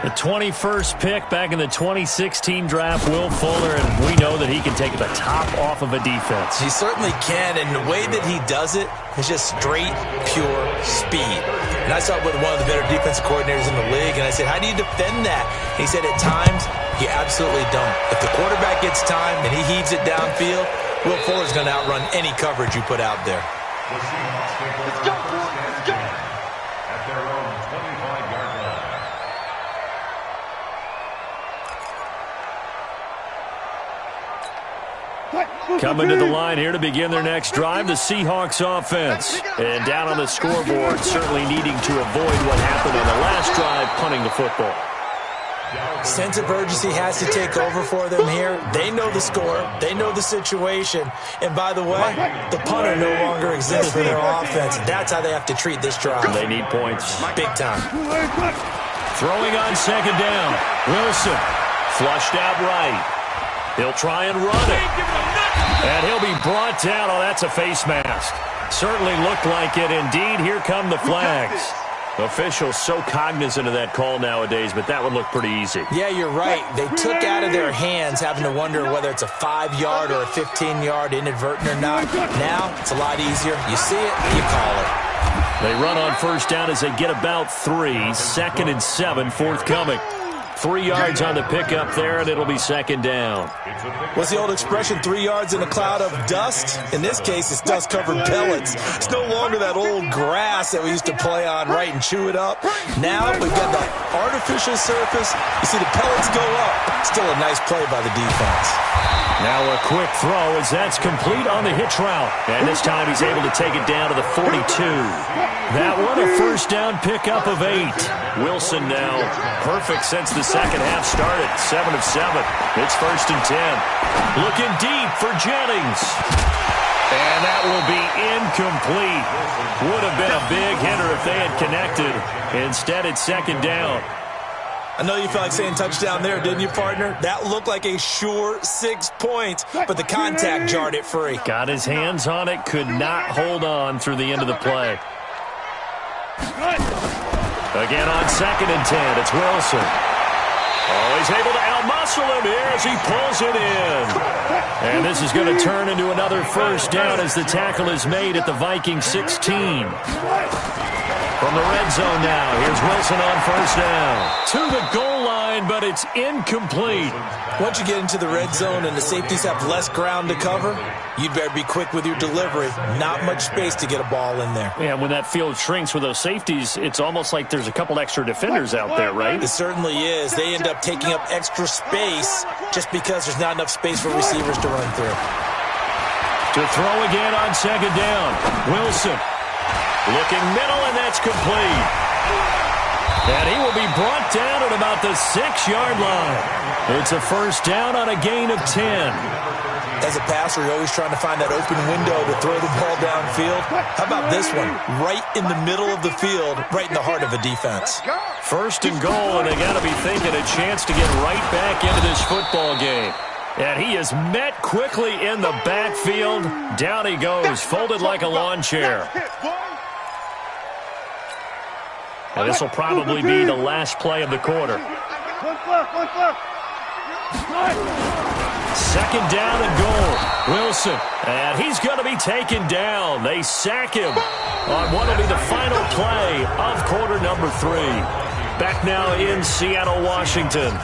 The 21st pick back in the 2016 draft, Will Fuller, and we know that he can take the top off of a defense. He certainly can, and the way that he does it is just straight, pure speed. And I saw it with one of the better defensive coordinators in the league, and I said, how do you defend that? And he said, at times, you absolutely don't. If the quarterback gets time and he heaves it downfield, Will Fuller's going to outrun any coverage you put out there. The Seahawks take over first and 10 at their own 25-yard line. Coming to the line here to begin their next drive, the Seahawks offense. And down on the scoreboard, certainly needing to avoid what happened on the last drive, punting the football. Sense of urgency has to take over for them here. They know the score. They know the situation. And by the way, the punter no longer exists for their offense. That's how they have to treat this drive. They need points. Big time. Throwing on 2nd down. Wilson flushed out right. He'll try and run it. And he'll be brought down. Oh, that's a face mask. Certainly looked like it. Indeed, here come the flags. Officials so cognizant of that call nowadays, but that would look pretty easy. Yeah, you're right. They took out of their hands having to wonder whether it's a 5-yard or a 15-yard inadvertent or not. Now, it's a lot easier. You see it, you call it. They run on 1st down as they get about 3. 2nd and 7 forthcoming. 3 yards on the pickup there, and it'll be 2nd down. What's the old expression, 3 yards in a cloud of dust? In this case, it's dust-covered pellets. It's no longer that old grass that we used to play on, right, and chew it up. Now we've got that artificial surface. You see the pellets go up. Still a nice play by the defense. Now a quick throw as that's complete on the hitch route. And this time he's able to take it down to the 42. That one a 1st down pickup of 8. Wilson now perfect since the second half started. 7 of 7. It's 1st and 10. Looking deep for Jennings. And that will be incomplete. Would have been a big hitter if they had connected. Instead, it's 2nd down. I know you felt like saying touchdown there, didn't you, partner? That looked like a sure 6 points, but the contact jarred it free. Got his hands on it, could not hold on through the end of the play. Again on 2nd and 10, it's Wilson. Oh, he's able to outmuscle him here as he pulls it in. And this is going to turn into another 1st down as the tackle is made at the Vikings 16. From the red zone now, here's Wilson on 1st down. To the goal line, but it's incomplete. Once you get into the red zone and the safeties have less ground to cover, you'd better be quick with your delivery. Not much space to get a ball in there. Yeah, when that field shrinks with those safeties, it's almost like there's a couple extra defenders out there, right? It certainly is. They end up taking up extra space just because there's not enough space for receivers to run through. To throw again on 2nd down. Wilson looking middle, and that's complete. And he will be brought down at about the 6-yard line. It's a 1st down on a gain of 10. As a passer, you're always trying to find that open window to throw the ball downfield. How about this one? Right in the middle of the field, right in the heart of a defense. 1st and goal, and they got to be thinking a chance to get right back into this football game. And he is met quickly in the backfield. Down he goes, folded like a lawn chair. And this will probably be the last play of the quarter. 2nd down and goal. Wilson, and he's going to be taken down. They sack him on what will be the final play of quarter number 3. Back now in Seattle, Washington.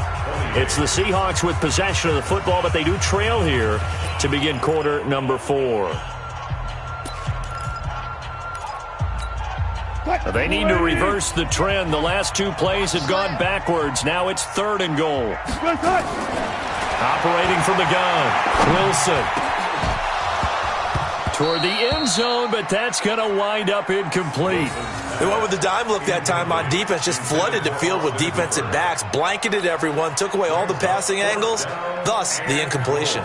It's the Seahawks with possession of the football, but they do trail here to begin quarter number 4. They need to reverse the trend. The last two plays have gone backwards. Now it's 3rd and goal. Operating from the gun, Wilson. Toward the end zone, but that's going to wind up incomplete. They went with the dime look that time on defense, just flooded the field with defensive backs, blanketed everyone, took away all the passing angles, thus the incompletion.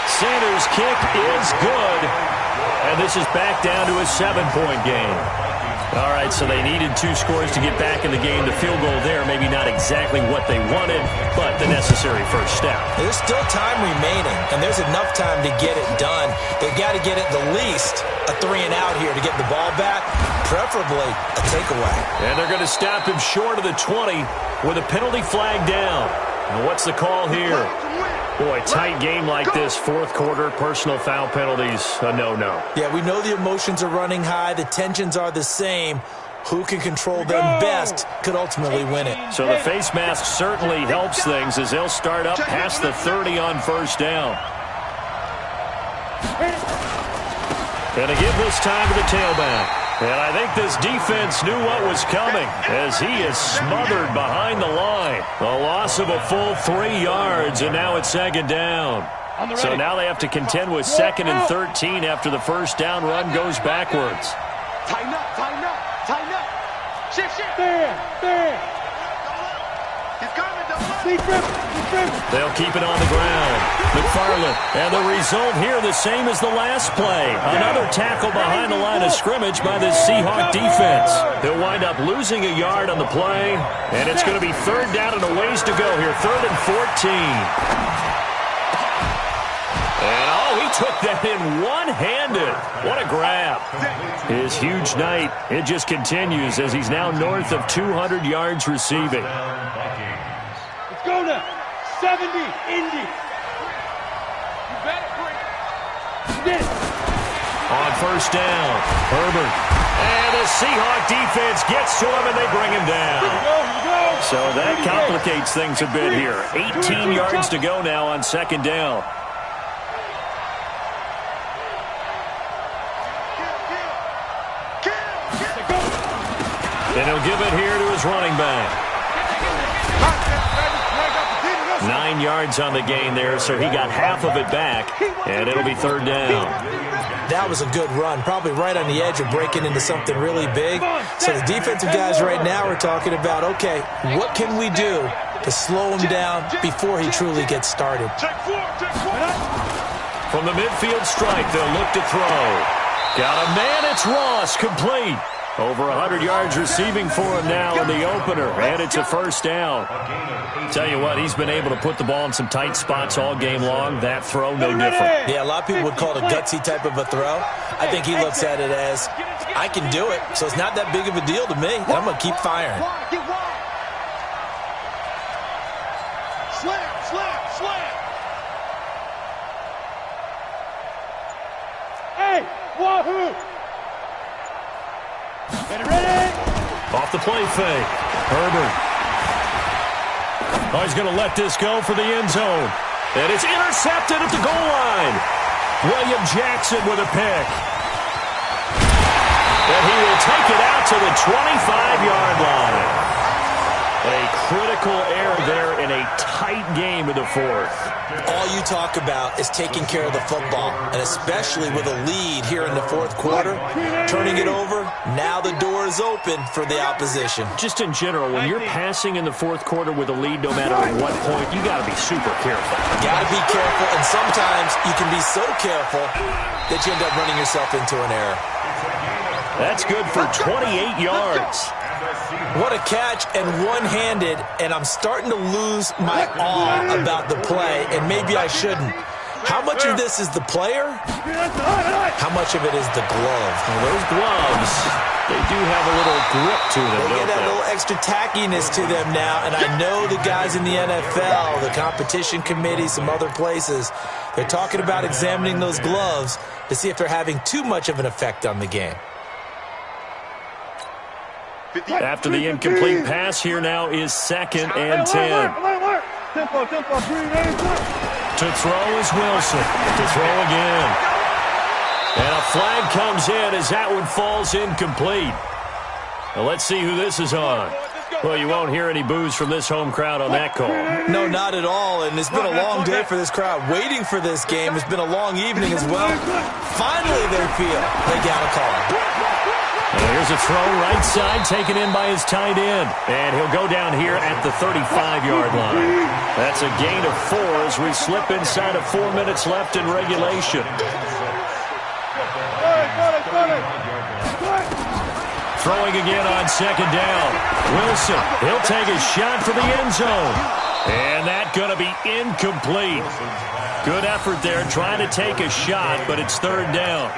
Sanders' kick is good, and this is back down to a 7-point game. All right, so they needed 2 scores to get back in the game. The field goal there, maybe not exactly what they wanted, but the necessary first step. There's still time remaining, and there's enough time to get it done. They've got to get at the least a 3-and-out here to get the ball back, preferably a takeaway. And they're going to stop him short of the 20 with a penalty flag down. And what's the call here? Boy, tight game like this, 4th quarter, personal foul penalties, a no-no. Yeah, we know the emotions are running high. The tensions are the same. Who can control them best could ultimately win it. So the face mask certainly helps things as they'll start up past the 30 on 1st down. Gonna give this time to the tailback. And I think this defense knew what was coming as he is smothered behind the line. A loss of a full 3 yards, and now it's 2nd down. So now they have to contend with 2nd and 13 after the first down run goes backwards. Tighten up, tighten up, tighten up. Shift. There. He's coming, double up. Defense. They'll keep it on the ground. McFarland. And the result here the same as the last play. Another tackle behind the line of scrimmage by the Seahawk defense. They'll wind up losing a yard on the play. And it's going to be 3rd down and a ways to go here. 3rd and 14. And he took that in one-handed. What a grab. His huge night, it just continues as he's now north of 200 yards receiving. Let's go now. 70, Indy. You better bring it. This. On 1st down, Herbert. And the Seahawk defense gets to him, and they bring him down. Go. So that complicates things a bit here. 18 yards to go now on 2nd down. And he'll give it here to his running back. 9 yards on the gain there, so he got half of it back, and it'll be 3rd down. That was a good run, probably right on the edge of breaking into something really big. So the defensive guys right now are talking about, okay, what can we do to slow him down before he truly gets started? From the midfield stripe, they'll look to throw. Got a man, it's Ross, complete. Over 100 yards receiving for him now in the opener, and it's a 1st down. Tell you what, he's been able to put the ball in some tight spots all game long. That throw, no different. Yeah, a lot of people would call it a gutsy type of a throw. I think he looks at it as, I can do it, so it's not that big of a deal to me. I'm going to keep firing. Slam. Hey, wahoo. Get ready. Off the play fake. Herbert. He's going to let this go for the end zone. And it's intercepted at the goal line. William Jackson with a pick. And he will take it out to the 25-yard line. A critical error there in a tight game in the 4th. All you talk about is taking care of the football, and especially with a lead here in the 4th quarter, turning it over, now the door is open for the opposition. Just in general, when you're passing in the 4th quarter with a lead, no matter at what point, you got to be super careful. Got to be careful, and sometimes you can be so careful that you end up running yourself into an error. That's good for 28 yards. What a catch, and one-handed, and I'm starting to lose my awe about the play, and maybe I shouldn't. How much of this is the player? How much of it is the glove? Well, those gloves, they do have a little grip to them, They get that little extra tackiness to them now, and I know the guys in the NFL, the competition committee, some other places, they're talking about examining those gloves to see if they're having too much of an effect on the game. After the incomplete pass, here now is 2nd and 10. Tempo, 3, ready, To throw is Wilson. To throw again. And a flag comes in as that one falls incomplete. Now let's see who this is on. Well, you won't hear any boos from this home crowd on that call. No, not at all, and it's been a long day for this crowd waiting for this game. It's been a long evening as well. Finally, they feel they got a call. And here's a throw right side taken in by his tight end. And he'll go down here at the 35-yard line. That's a gain of 4 as we slip inside of 4 minutes left in regulation. Throwing again on second down. Wilson, he'll take a shot for the end zone. And that's going to be incomplete. Good effort there trying to take a shot, but it's third down.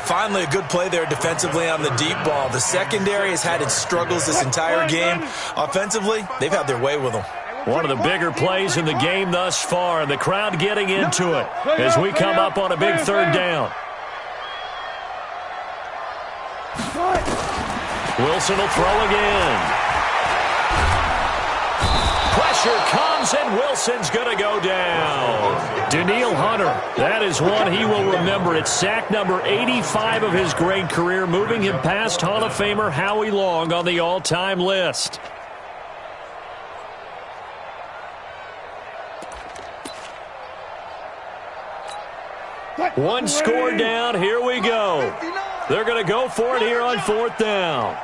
Finally, a good play there defensively on the deep ball. The secondary has had its struggles this entire game. Offensively, they've had their way with them. One of the bigger plays in the game thus far, and the crowd getting into it as we come up on a big third down. Wilson will throw again. Pressure comes, and Wilson's going to go down. Daniil Hunter, that is one he will remember. It's sack number 85 of his great career, moving him past Hall of Famer Howie Long on the all-time list. One score down, here we go. They're going to go for it here on fourth down.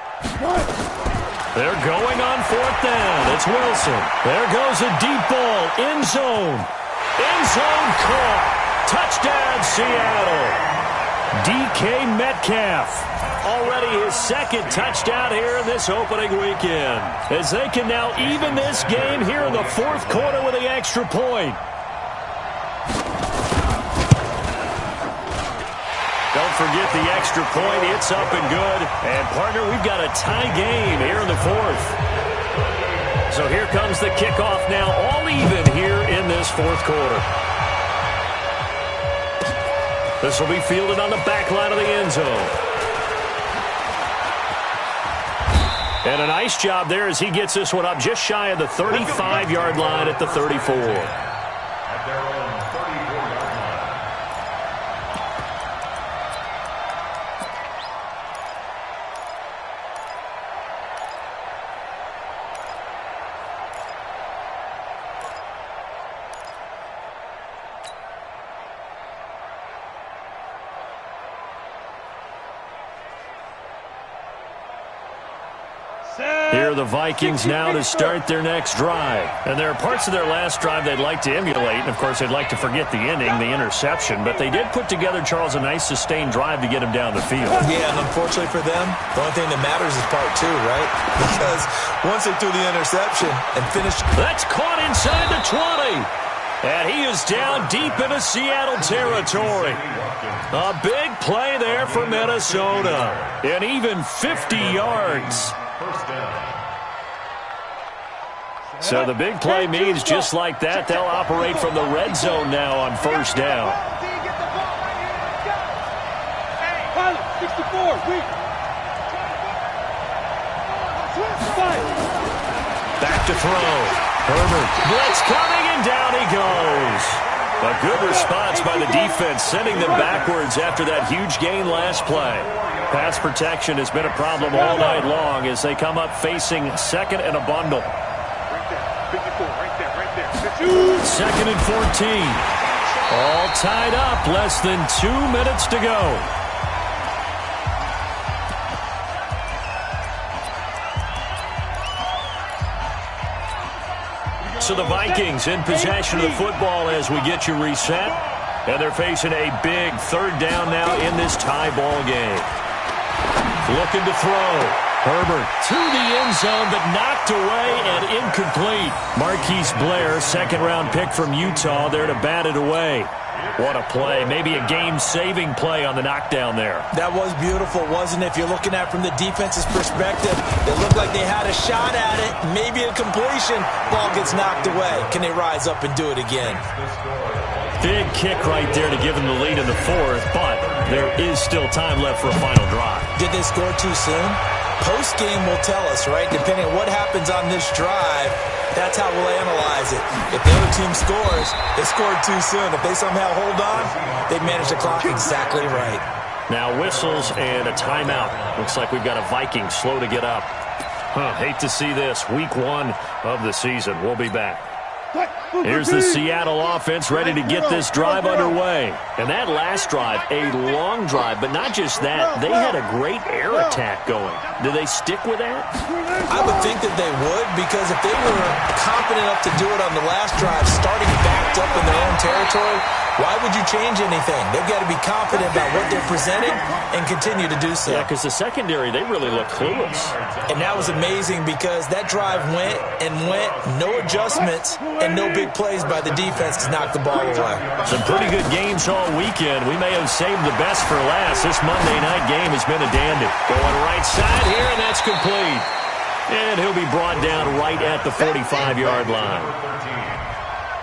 They're going on fourth down. It's Wilson. There goes a deep ball. End zone. End zone caught. Touchdown, Seattle. DK Metcalf. Already his second touchdown here in this opening weekend. As they can now even this game here in the fourth quarter with the extra point. Don't forget the extra point. It's up and good. And, partner, we've got a tie game here in the fourth. So here comes the kickoff now, all even here in this fourth quarter. This will be fielded on the back line of the end zone. And a nice job there as he gets this one up just shy of the 35-yard line at the 34. At their own 34-yard line. Here are the Vikings now to start their next drive. And there are parts of their last drive they'd like to emulate. And, of course, they'd like to forget the ending, the interception. But they did put together, Charles, a nice sustained drive to get him down the field. Yeah, and unfortunately for them, the only thing that matters is part 2, right? Because once they threw the interception and finished... That's caught inside the 20. And he is down deep into Seattle territory. A big play there for Minnesota. And even 50 yards. So the big play means just like that, they'll operate from the red zone now on first down. Back to throw. Herbert. Blitz coming, and down he goes. A good response by the defense, sending them backwards after that huge gain last play. Pass protection has been a problem all night long as they come up facing second and a bundle. Second and 14. All tied up. Less than 2 minutes to go. So the Vikings in possession of the football as we get you reset. And they're facing a big third down now in this tie ball game. Looking to throw. Herbert to the end zone, but knocked away and incomplete. Marquise Blair, second-round pick from Utah, there to bat it away. What a play. Maybe a game-saving play on the knockdown there. That was beautiful, wasn't it? If you're looking at it from the defense's perspective, it looked like they had a shot at it. Maybe a completion. Ball gets knocked away. Can they rise up and do it again? Big kick right there to give them the lead in the fourth, but there is still time left for a final drive. Did they score too soon? Post-game will tell us, right? Depending on what happens on this drive, That's how we'll analyze it. If the other team scores, they scored too soon. If they somehow hold on, they manage the clock exactly right. Now whistles and a timeout. Looks like we've got a Viking slow to get up. Hate to see this. Week 1 of the season. We'll be back. Here's the Seattle offense ready to get this drive underway. And that last drive, a long drive, but not just that. They had a great air attack going. Do they stick with that? I would think that they would, because if they were confident enough to do it on the last drive, starting backed up in their own territory, why would you change anything? They've got to be confident about what they're presenting and continue to do so. Yeah, because the secondary, they really look clueless. And that was amazing because that drive went and went, no adjustments, and no big plays by the defense to knock the ball away. Some pretty good games all weekend. We may have saved the best for last. This Monday night game has been a dandy. Going right side here, and that's complete. And he'll be brought down right at the 45-yard line.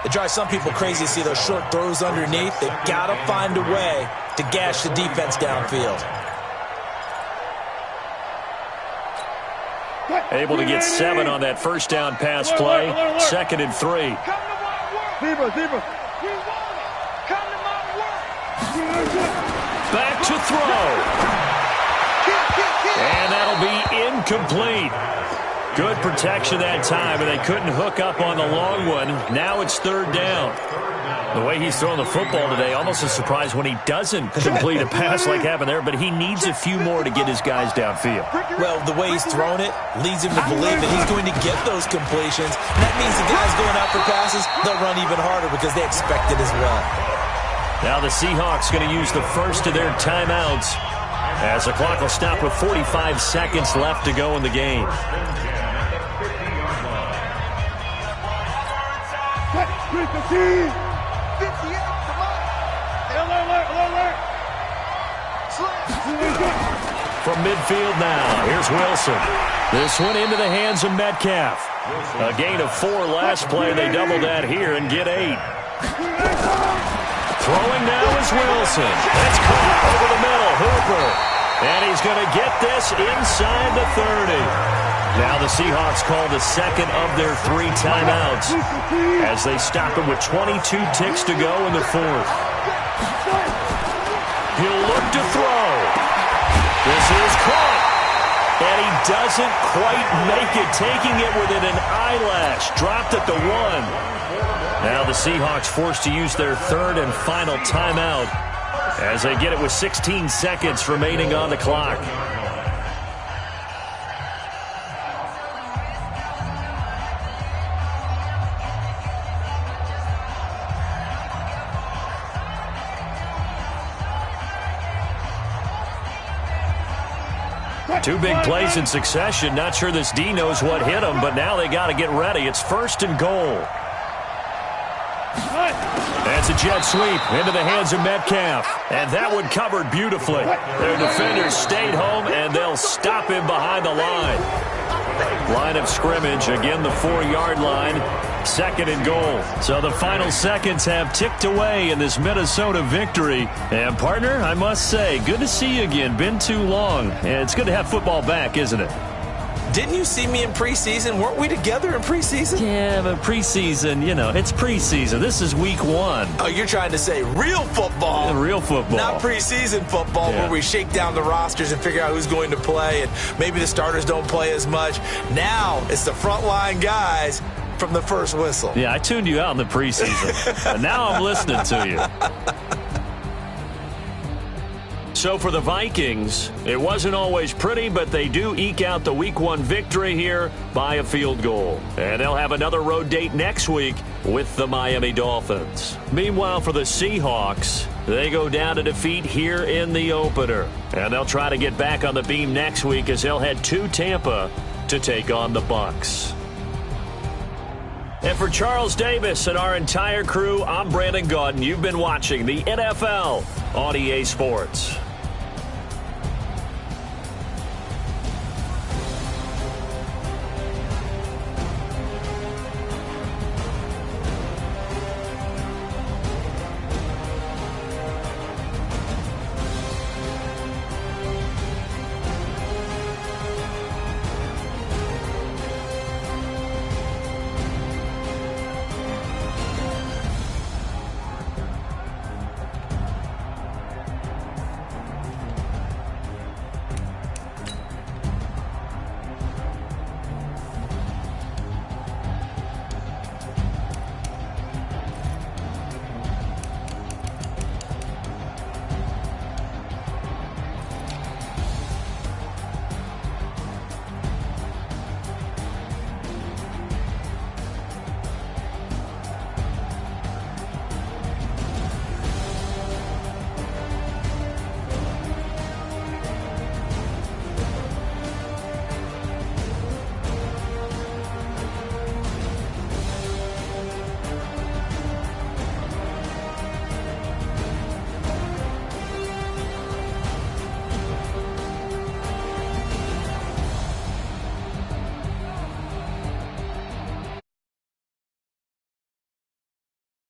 It drives some people crazy to see those short throws underneath. They've got to find a way to gash the defense downfield. Able to get 7 on that first down pass play. 2nd and 3. Back to throw. And that'll be incomplete. Good protection that time, and they couldn't hook up on the long one. Now it's 3rd down. The way he's throwing the football today, almost a surprise when he doesn't complete a pass like happened there, but he needs a few more to get his guys downfield. Well, the way he's thrown it leads him to believe that he's going to get those completions. And that means the guys going out for passes, they'll run even harder because they expect it as well. Now the Seahawks going to use the first of their timeouts as the clock will stop with 45 seconds left to go in the game. From midfield now, here's Wilson. This one into the hands of Metcalf. A gain of 4 last play. They double that here and get 8. Throwing now is Wilson. That's caught over the middle. Hooper. And he's going to get this inside the 30. Now the Seahawks call the second of their 3 timeouts as they stop it with 22 ticks to go in the 4th. He'll look to throw. This is caught. And he doesn't quite make it, taking it within an eyelash. Dropped at the 1. Now the Seahawks forced to use their 3rd and final timeout as they get it with 16 seconds remaining on the clock. Two big plays in succession. Not sure this D knows what hit him, but now they got to get ready. It's 1st and goal. That's a jet sweep into the hands of Metcalf. And that one covered beautifully. Their defenders stayed home, and they'll stop him behind the line. Line of scrimmage, again the 4-yard line. 2nd and goal. So the final seconds have ticked away in this Minnesota victory. And, partner, I must say, good to see you again. Been too long. And it's good to have football back, isn't it? Didn't you see me in preseason? Weren't we together in preseason? Yeah, but preseason, you know, it's preseason. This is week 1. Oh, you're trying to say real football. Yeah, real football. Not preseason football where we shake down the rosters and figure out who's going to play, and maybe the starters don't play as much. Now it's the frontline guys from the first whistle. Yeah, I tuned you out in the preseason. And now I'm listening to you. So for the Vikings, it wasn't always pretty, but they do eke out the Week 1 victory here by a field goal. And they'll have another road date next week with the Miami Dolphins. Meanwhile, for the Seahawks, they go down to defeat here in the opener. And they'll try to get back on the beam next week as they'll head to Tampa to take on the Bucs. And for Charles Davis and our entire crew, I'm Brandon Gaudin. You've been watching the NFL on EA Sports.